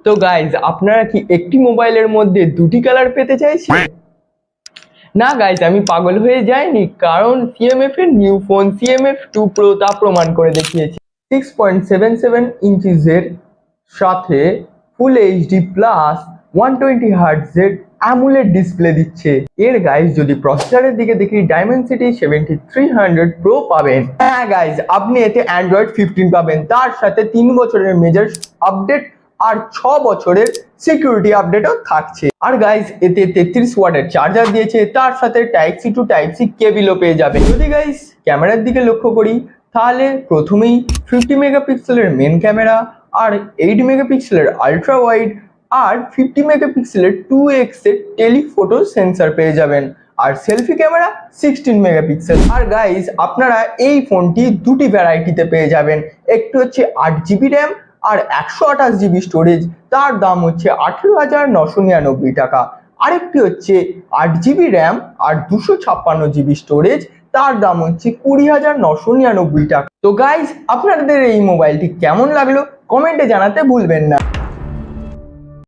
তো গাইজ, আপনারা কি একটি মোবাইলের মধ্যে দুটি কালার পেতে চাইছেন? না গাইজ, আমি পাগল হয়ে যাইনি, কারণ সিএমএফ এর নিউ ফোন সিএমএফ 2 প্রো তা প্রমাণ করে দেখিয়েছে। 6.77 ইঞ্চিজের সাথে ফুল এইচডি প্লাস 120 হার্টজের অ্যামোলেড ডিসপ্লে দিচ্ছে। এর গাইজ যদি প্রসেসরের দিকে দেখি, ডাইমেনসিটি 7300 প্রো পাবেন। হ্যাঁ গাইজ, আপনি এতে অ্যান্ড্রয়েড 15 পাবেন, তার সাথে 3 বছরের মেজর আপডেট আর 6 বছরের সিকিউরিটি আপডেটও থাকছে। আর গাইজ, এতে 33 ওয়াটের চার্জার দিয়েছে, তার সাথে type C to type C কেবিলও পেয়ে যাবেন। যদি গাইজ ক্যামেরার দিকে লক্ষ্য করি, তাহলে প্রথমেই 50 মেগাপিক্সেলের মেন ক্যামেরা, আর 8 মেগাপিক্সেলের আলট্রা ওয়াইড, আর 50 মেগাপিক্সেলের 2x এর টেলিফোটো সেন্সর পেয়ে যাবেন। আর সেলফি ক্যামেরা 16 মেগাপিক্সেল। আর গাইজ, আপনারা এই ফোনটি দুটি ভ্যারাইটিতে পেয়ে যাবেন। একটি হচ্ছে 8GB র্যাম আর 128GB স্টোরেজ, তার দাম হচ্ছে 18,999 টাকা। আরেকটি হচ্ছে 8GB র্যাম আর 256GB স্টোরেজ, তার দাম হচ্ছে 20,999 টাকা। তো গাইজ, আপনাদের এই মোবাইলটি কেমন লাগলো কমেন্টে জানাতে ভুলবেন না।